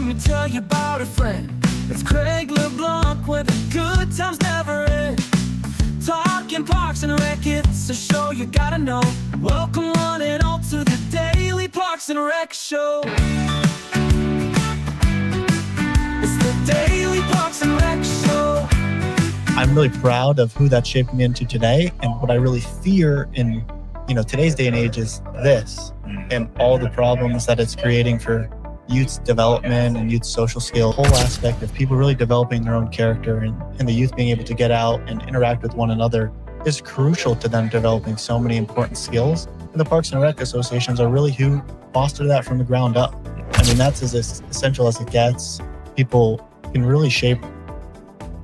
me tell you about a friend. It's Craig LeBlanc where the good times never end. Talking Parks and Rec, it's a show you gotta know. Welcome one and all to the Daily Parks and Rec Show. It's the Daily Parks and Rec Show. I'm really proud of who that's shaping me into today, and what I really fear in today's day and age is this and all the problems that it's creating for youth's development and youth's social skill. The whole aspect of people really developing their own character and the youth being able to get out and interact with one another is crucial to them developing so many important skills. And the Parks and Rec associations are really who foster that from the ground up. I mean, that's as essential as it gets. People can really shape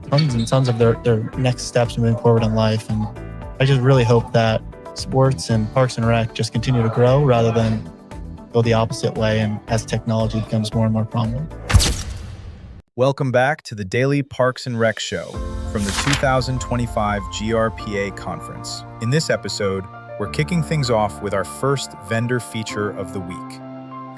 tons and tons of their next steps moving forward in life. And I just really hope that sports and Parks and Rec just continue to grow rather than go the opposite way, and as technology becomes more and more prominent. Welcome back to the Daily Parks and Rec Show from the 2025 GRPA conference. In this episode, we're kicking things off with our first vendor feature of the week,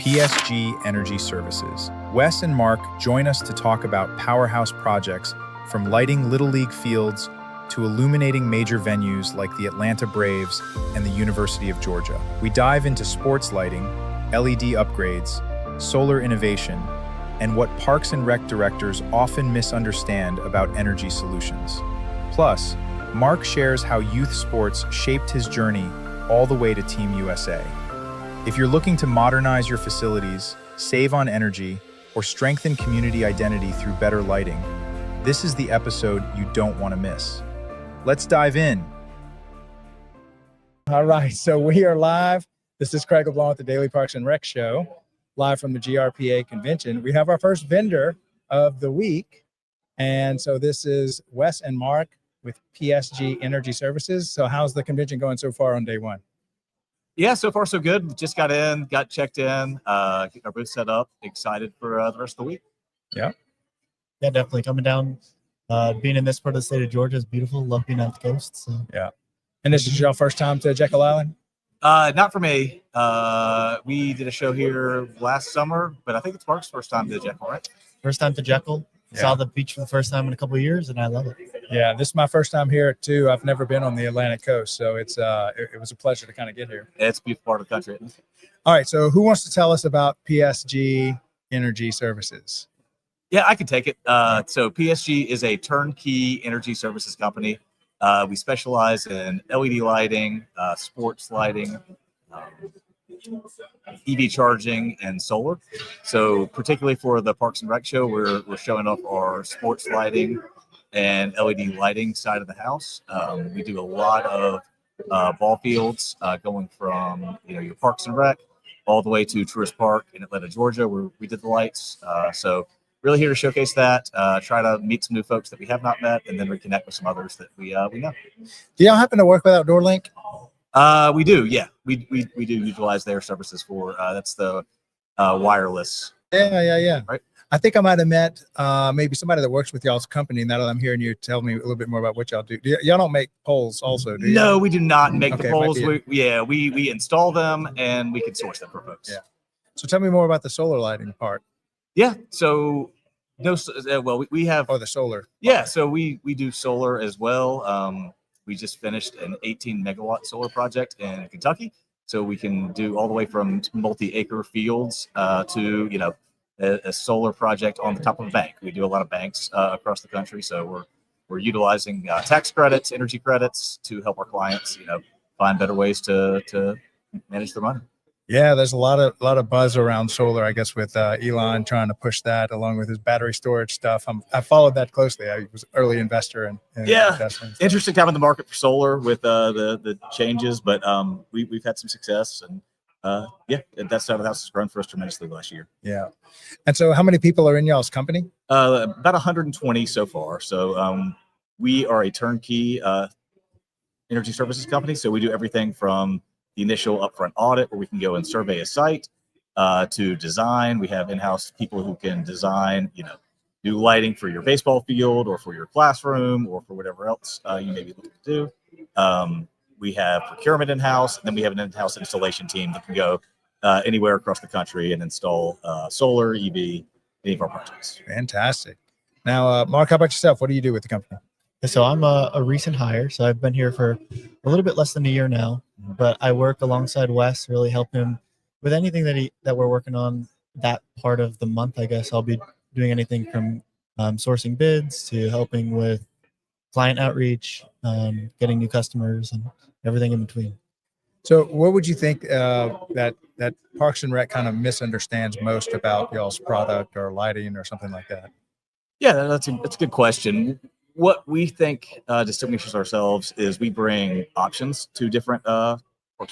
PSG Energy Services. Wes and Marc join us to talk about powerhouse projects from lighting Little League fields to illuminating major venues like the Atlanta Braves and the University of Georgia. We dive into sports lighting, LED upgrades, solar innovation, and what Parks and Rec directors often misunderstand about energy solutions. Plus, Marc shares how youth sports shaped his journey all the way to Team USA. If you're looking to modernize your facilities, save on energy, or strengthen community identity through better lighting, this is the episode you don't want to miss. Let's dive in. All right, so we are live. This is Craig LeBlanc with the Daily Parks and Rec Show, live from the GRPA convention. We have our first vendor of the week. And so this is Wes and Marc with PSG Energy Services. So how's the convention going so far on day one? Yeah, so far so good. Just got in, got checked in, our booth set up, excited for the rest of the week. Yeah, Definitely coming down. Being in this part of the state of Georgia is beautiful. Love being at the coast. So. Yeah. And this is your first time to Jekyll Island? Not for me. We did a show here last summer, but I think it's Marc's first time to Jekyll, right? First time to Jekyll. Yeah. Saw the beach for the first time in a couple of years, and I love it. Yeah, this is my first time here too. I've never been on the Atlantic coast, so it was a pleasure to kind of get here. It's a beautiful part of the country. All right, so who wants to tell us about PSG Energy Services? Yeah, I can take it. So PSG is a turnkey energy services company. We specialize in LED lighting, sports lighting, EV charging, and solar. So particularly for the Parks and Rec Show, we're showing off our sports lighting and LED lighting side of the house. We do a lot of ball fields going from your Parks and Rec all the way to Truist Park in Atlanta, Georgia, where we did the lights. So really here to showcase that, try to meet some new folks that we have not met, and then reconnect with some others that we know. Do y'all happen to work with Outdoor Link? We do, yeah. We do utilize their services for that's the wireless. Yeah. Right. I think I might have met maybe somebody that works with y'all's company. Now that I'm hearing you tell me a little bit more about what y'all do. Y'all don't make poles also, do you? No, we do not make the poles. We We install them and we can source them for folks. Yeah. So tell me more about the solar lighting part. Yeah. So we have the solar. Yeah. So we do solar as well. We just finished an 18 megawatt solar project in Kentucky. So we can do all the way from multi-acre fields to, a solar project on the top of a bank. We do a lot of banks across the country. So we're utilizing tax credits, energy credits to help our clients, find better ways to manage their money. Yeah, there's a lot of buzz around solar, I guess, with Elon trying to push that along with his battery storage stuff. I followed that closely. I was an early investor in investing. Interesting time in the market for solar with the changes, but we've had some success, and that side of the house has grown for us tremendously last year. Yeah. And so how many people are in y'all's company? About 120 so far. So we are a turnkey energy services company. So we do everything from the initial upfront audit where we can go and survey a site to design. We have in-house people who can design, new lighting for your baseball field or for your classroom or for whatever else you may be looking to do. We have procurement in-house, and then we have an in-house installation team that can go anywhere across the country and install solar, EV, any of our projects. Fantastic. Now, Mark, how about yourself? What do you do with the company? So I'm a recent hire. So I've been here for a little bit less than a year now, but I work alongside Wes, really help him with anything that we're working on that part of the month. I guess I'll be doing anything from sourcing bids to helping with client outreach, getting new customers, and everything in between. So what would you think that Parks and Rec kind of misunderstands most about y'all's product or lighting or something like that? Yeah, that's a good question. What we think distinguishes ourselves is we bring options to different Parks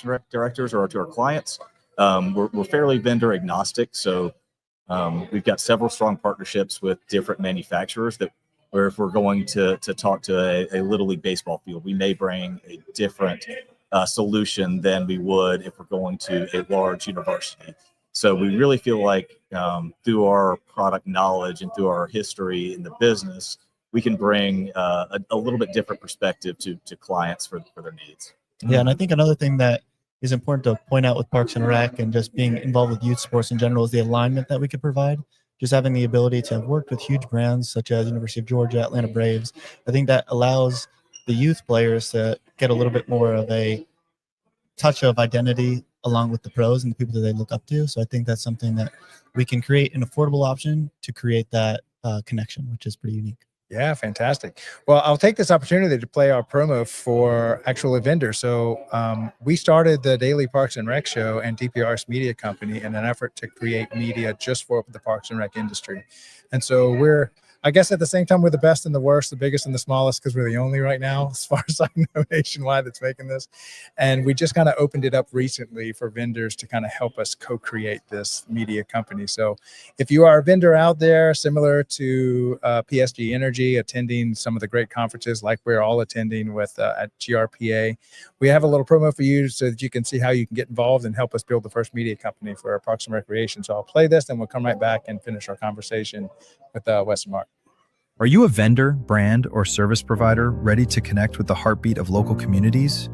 and Rec directors or to our clients. We're fairly vendor agnostic, so we've got several strong partnerships with different manufacturers that where if we're going to talk to a Little League baseball field, we may bring a different solution than we would if we're going to a large university. So we really feel like through our product knowledge and through our history in the business, we can bring a little bit different perspective to clients for their needs. Yeah, and I think another thing that is important to point out with Parks and Rec and just being involved with youth sports in general is the alignment that we could provide. Just having the ability to have worked with huge brands such as University of Georgia, Atlanta Braves, I think that allows the youth players to get a little bit more of a touch of identity along with the pros and the people that they look up to. So I think that's something that we can create an affordable option to create that connection, which is pretty unique. Yeah, fantastic. Well, I'll take this opportunity to play our promo for actual vendors. So we started the Daily Parks and Rec Show and DPRS Media Company in an effort to create media just for the Parks and Rec industry. And so we're, I guess at the same time, we're the best and the worst, the biggest and the smallest, because we're the only right now, as far as I know, nationwide that's making this. And we just kind of opened it up recently for vendors to kind of help us co-create this media company. So if you are a vendor out there, similar to PSG Energy, attending some of the great conferences like we're all attending with at GRPA, we have a little promo for you so that you can see how you can get involved and help us build the first media company for our Parks and Recreation. So I'll play this and we'll come right back and finish our conversation with Wes and Mark. Are you a vendor, brand, or service provider ready to connect with the heartbeat of local communities?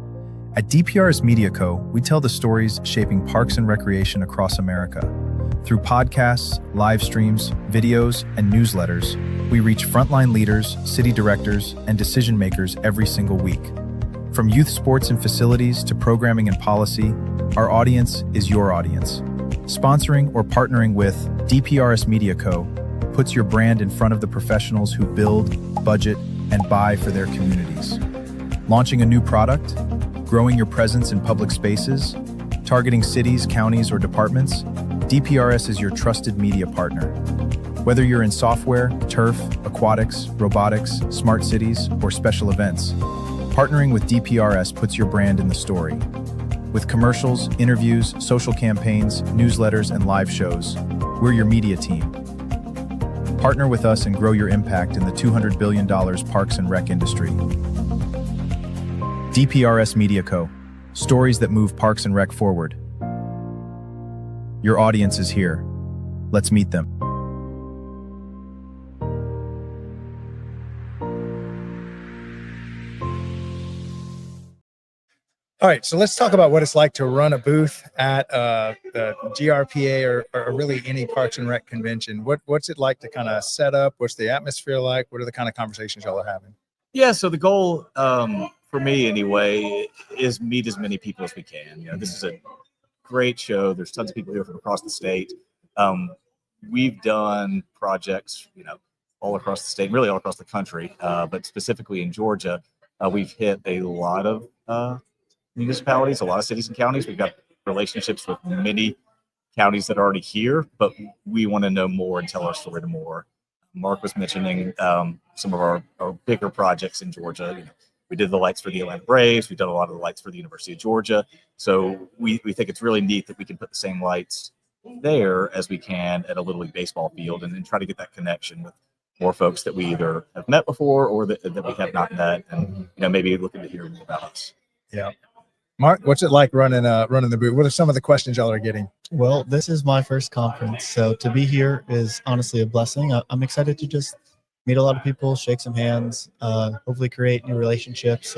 At DPRS Media Co., we tell the stories shaping parks and recreation across America. Through podcasts, live streams, videos, and newsletters, we reach frontline leaders, city directors, and decision makers every single week. From youth sports and facilities to programming and policy, our audience is your audience. Sponsoring or partnering with DPRS Media Co. puts your brand in front of the professionals who build, budget, and buy for their communities. Launching a new product, growing your presence in public spaces, targeting cities, counties, or departments, DPRS is your trusted media partner. Whether you're in software, turf, aquatics, robotics, smart cities, or special events, partnering with DPRS puts your brand in the story. With commercials, interviews, social campaigns, newsletters, and live shows, we're your media team. Partner with us and grow your impact in the $200 billion parks and rec industry. DPRS Media Co. Stories that move parks and rec forward. Your audience is here. Let's meet them. All right, so let's talk about what it's like to run a booth at the GRPA or really any Parks and Rec convention. What's it like to kind of set up? What's the atmosphere like? What are the kind of conversations y'all are having? Yeah, so the goal for me anyway is meet as many people as we can. You know, this is a great show. There's tons of people here from across the state. We've done projects, you know, all across the state, really all across the country, but specifically in Georgia, we've hit a lot of municipalities, a lot of cities and counties. We've got relationships with many counties that are already here, but we want to know more and tell our story to more. Mark was mentioning some of our bigger projects in Georgia. You know, we did the lights for the Atlanta Braves. We've done a lot of the lights for the University of Georgia. So we think it's really neat that we can put the same lights there as we can at a Little League baseball field and then try to get that connection with more folks that we either have met before or that we have not met and, you know, maybe looking to hear more about us. Yeah. Mark, what's it like running the booth? What are some of the questions y'all are getting? Well, this is my first conference, so to be here is honestly a blessing. I'm excited to just meet a lot of people, shake some hands, hopefully create new relationships.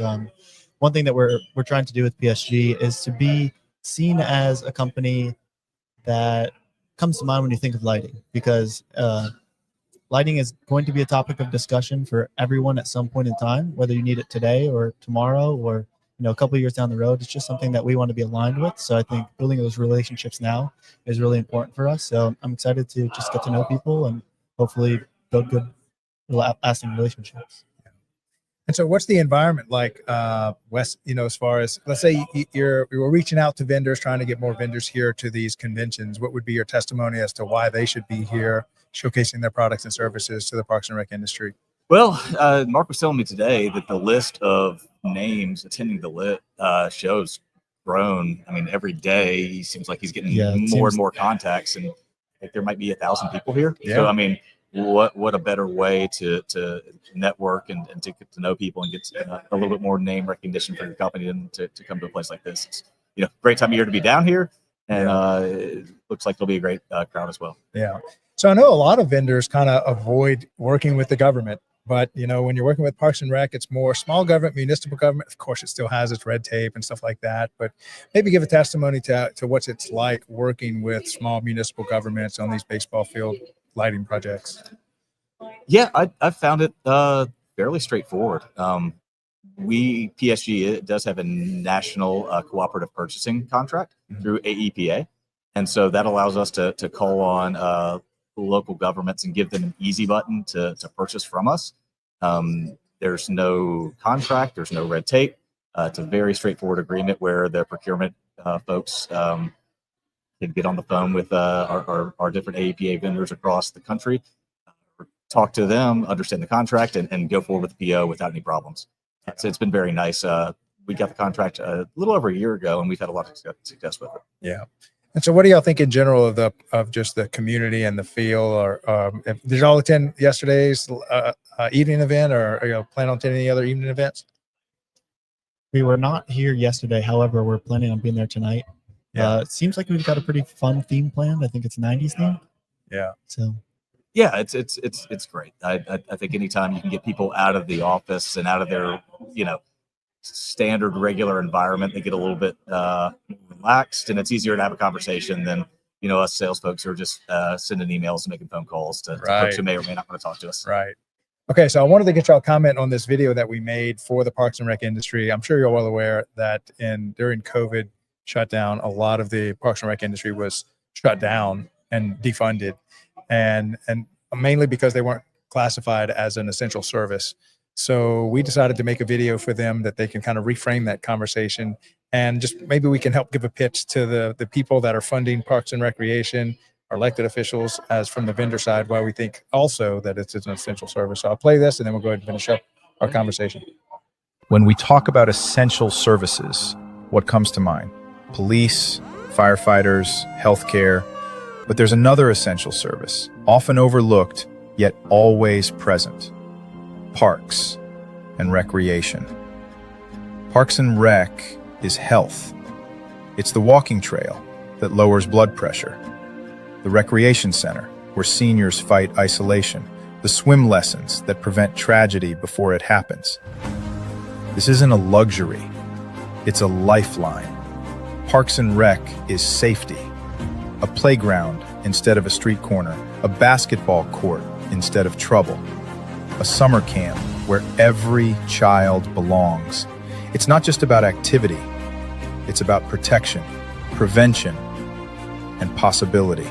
One thing that we're trying to do with PSG is to be seen as a company that comes to mind when you think of lighting? Because lighting is going to be a topic of discussion for everyone at some point in time, whether you need it today or tomorrow or a couple of years down the road. It's just something that we want to be aligned with. So I think building those relationships now is really important for us. So I'm excited to just get to know people and hopefully build good, lasting relationships. And so what's the environment like, Wes, as far as, let's say you're reaching out to vendors, trying to get more vendors here to these conventions. What would be your testimony as to why they should be here showcasing their products and services to the Parks and Rec industry? Well, Marc was telling me today that the list of names attending the lit show's grown. I mean, every day he seems like he's getting more and more contacts, and like there might be 1,000 people here. Yeah. So I mean, what a better way to network and to get to know people and get a little bit more name recognition for your company than to come to a place like this. It's great time of year to be down here, and it looks like there'll be a great crowd as well. Yeah. So I know a lot of vendors kind of avoid working with the government. But, when you're working with Parks and Rec, it's more small government, municipal government. Of course, it still has its red tape and stuff like that. But maybe give a testimony to what it's like working with small municipal governments on these baseball field lighting projects. Yeah, I've found it fairly straightforward. PSG, it does have a national cooperative purchasing contract through AEPA. And so that allows us to call on local governments and give them an easy button to purchase from us. There's no contract, there's no red tape. It's a very straightforward agreement where the procurement folks can get on the phone with our different AEPA vendors across the country, talk to them, understand the contract, and go forward with the PO without any problems. So it's been very nice. We got the contract a little over a year ago, and we've had a lot of success with it. Yeah. And so what do y'all think in general of just the community and the feel? Or did y'all attend yesterday's evening event, or plan on attending any other evening events? We were not here yesterday. However, we're planning on being there tonight. Yeah. It seems like we've got a pretty fun theme planned. I think it's 90s theme. Yeah. So. Yeah, it's great. I think anytime you can get people out of the office and out of their standard regular environment, they get a little bit relaxed, and it's easier to have a conversation than us sales folks who are just sending emails and making phone calls to folks who may or may not want to talk to us. Right. Okay, so I wanted to get y'all comment on this video that we made for the Parks and Rec industry. I'm sure you're well aware that during COVID shutdown, a lot of the Parks and Rec industry was shut down and defunded, and mainly because they weren't classified as an essential service. So we decided to make a video for them that they can kind of reframe that conversation, and just maybe we can help give a pitch to the people that are funding Parks and Recreation, our elected officials, as from the vendor side, why we think also that it's an essential service. So I'll play this and then we'll go ahead and finish up our conversation. When we talk about essential services, what comes to mind? Police, firefighters, healthcare. But there's another essential service, often overlooked, yet always present. Parks and recreation. Parks and Rec is health. It's the walking trail that lowers blood pressure, the recreation center where seniors fight isolation, the swim lessons that prevent tragedy before it happens. This isn't a luxury, it's a lifeline. Parks and Rec is safety, a playground instead of a street corner, a basketball court instead of trouble, a summer camp where every child belongs. It's not just about activity, it's about protection, prevention, and possibility.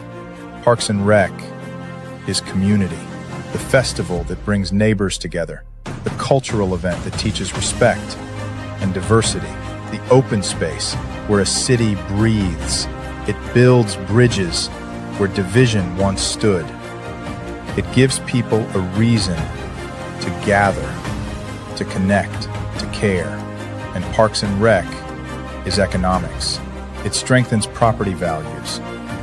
Parks and Rec is community, the festival that brings neighbors together, the cultural event that teaches respect and diversity, the open space where a city breathes. It builds bridges where division once stood. It gives people a reason to gather, to connect, to care. And Parks and Rec is economics. It strengthens property values.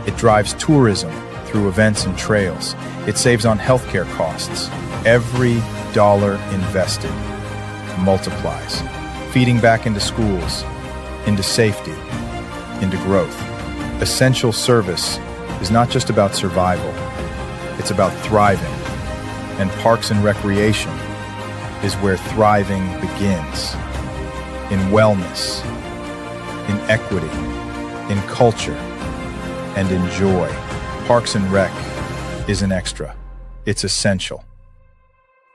It drives tourism through events and trails. It saves on healthcare costs. Every dollar invested multiplies, feeding back into schools, into safety, into growth. Essential service is not just about survival, it's about thriving. And Parks and Recreation is where thriving begins. In wellness, in equity, in culture, and in joy. Parks and Rec isn't extra. It's essential.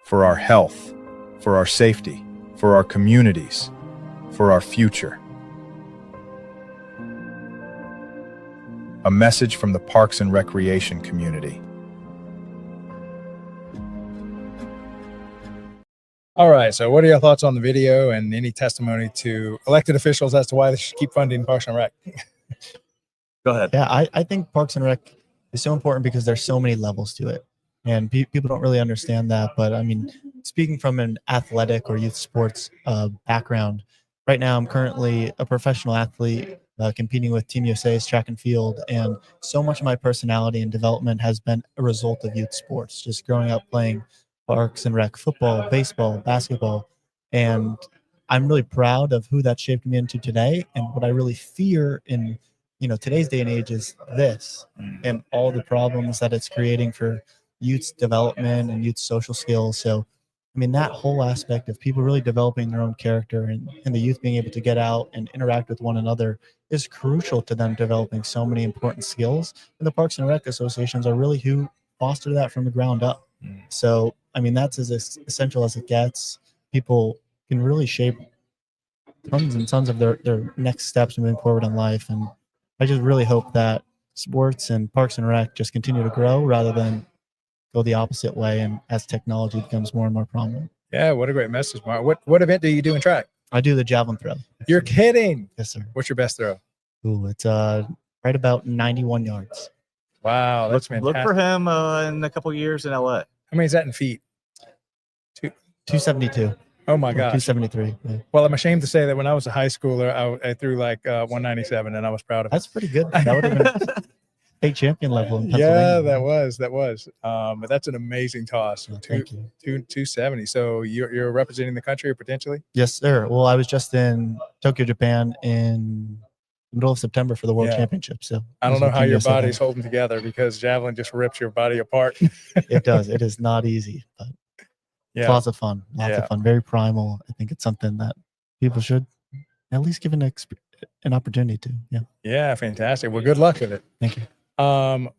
For our health, for our safety, for our communities, for our future. A message from the Parks and Recreation community. All right. So what are your thoughts on the video and any testimony to elected officials as to why they should keep funding Parks and Rec? Go ahead. Yeah, I think Parks and Rec is so important because there's so many levels to it. And people don't really understand that. But I mean, speaking from an athletic or youth sports background, right now I'm currently a professional athlete competing with Team USA's track and field. And so much of my personality and development has been a result of youth sports, just growing up playing Parks and Rec football, baseball, basketball. And I'm really proud of who that shaped me into today. And what I really fear in today's day and age is this and all the problems that it's creating for youth's development and youth social skills. So, I mean, that whole aspect of people really developing their own character and the youth being able to get out and interact with one another is crucial to them developing so many important skills. And the Parks and Rec associations are really who foster that from the ground up. So, I mean, that's as essential as it gets. People can really shape tons and tons of their next steps moving forward in life. And I just really hope that sports and Parks and Rec just continue to grow rather than go the opposite way, and as technology becomes more and more prominent. Yeah, what a great message, Mark. What event do you do in track? I do the javelin throw. You're kidding. Yes, sir. What's your best throw? Ooh, it's right about 91 yards. Wow, that's fantastic. Look for him in a couple of years in LA. How many is that in feet? 272. Oh my gosh. 273. Yeah. Well, I'm ashamed to say that when I was a high schooler, I threw like 197, and I was proud of it. That's pretty good. That would have been state champion level in Pennsylvania. Yeah, that was. But that's an amazing toss. Oh, thank you. 270. So you're representing the country potentially? Yes, sir. Well, I was just in Tokyo, Japan in the middle of September for the World Championship. So I don't know how your body's holding together, because javelin just rips your body apart. It does. It is not easy, but it's lots of fun. Lots of fun. Very primal. I think it's something that people should at least give an opportunity to. Yeah. Yeah. Fantastic. Well, good luck with it. Thank you.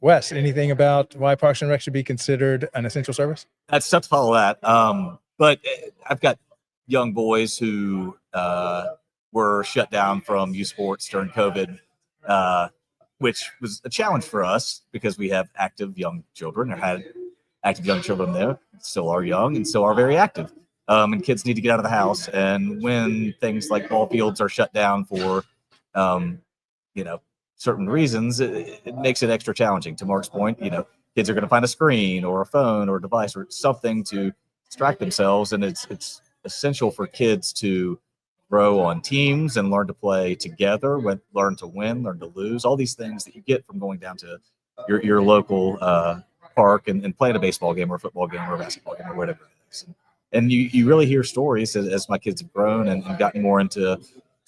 Wes, anything about why Parks and Rec should be considered an essential service? That's tough to follow that. But I've got young boys who were shut down from youth sports during COVID, which was a challenge for us because we have active young children, or had active young children there, still are young and still are very active. And kids need to get out of the house. And when things like ball fields are shut down for, certain reasons, it makes it extra challenging. To Mark's point, kids are going to find a screen or a phone or a device or something to distract themselves. And it's essential for kids to grow on teams and learn to play together, learn to win, learn to lose, all these things that you get from going down to your local park and playing a baseball game or a football game or a basketball game or whatever it is. And you really hear stories as my kids have grown and gotten more into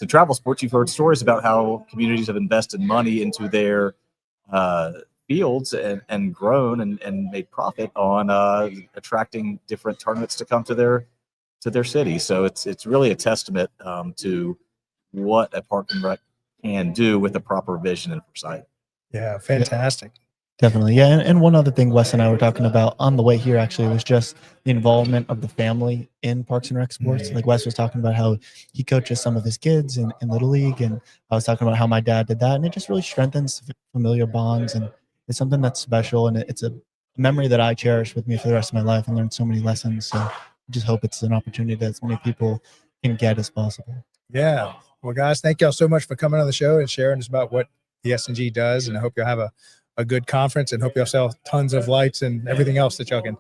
travel sports. You've heard stories about how communities have invested money into their fields and grown and made profit on attracting different tournaments to come to their city. So it's really a testament to what a park and rec can do with a proper vision and foresight. Yeah, fantastic. Definitely. Yeah. And one other thing Wes and I were talking about on the way here actually was just the involvement of the family in Parks and Rec sports. Like Wes was talking about how he coaches some of his kids in Little League. And I was talking about how my dad did that. And it just really strengthens familiar bonds. And it's something that's special. And it's a memory that I cherish with me for the rest of my life and learned so many lessons. So I just hope it's an opportunity that as many people can get as possible. Yeah. Well, guys, thank y'all so much for coming on the show and sharing us about what the S&G does. And I hope you'll have a good conference, and hope y'all sell tons of lights and everything else that y'all can.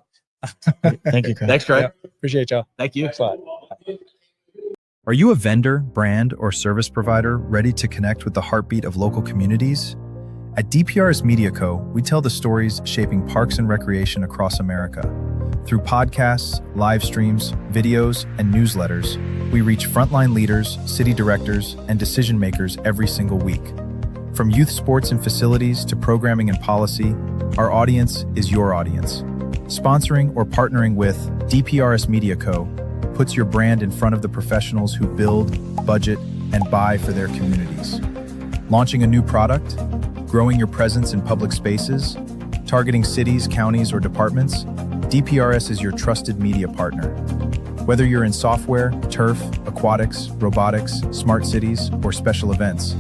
Thank you, Craig. Thanks, Craig. Yeah, appreciate y'all. Thank you. Thanks a lot. Are you a vendor, brand, or service provider ready to connect with the heartbeat of local communities? At DPRS Media Co., we tell the stories shaping parks and recreation across America. Through podcasts, live streams, videos, and newsletters, we reach frontline leaders, city directors, and decision makers every single week. From youth sports and facilities to programming and policy, our audience is your audience. Sponsoring or partnering with DPRS Media Co. puts your brand in front of the professionals who build, budget, and buy for their communities. Launching a new product, growing your presence in public spaces, Targeting cities, counties, or departments? DPRS is your trusted media partner. Whether you're in software, turf, aquatics, robotics, smart cities, or special events,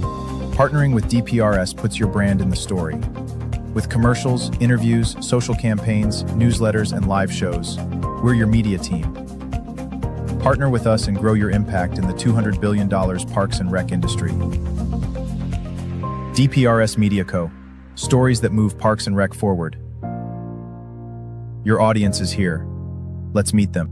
partnering with DPRS puts your brand in the story. With commercials, interviews, social campaigns, newsletters, and live shows, we're your media team. Partner with us and grow your impact in the $200 billion Parks and Rec industry. DPRS Media Co. Stories that move Parks and Rec forward. Your audience is here. Let's meet them.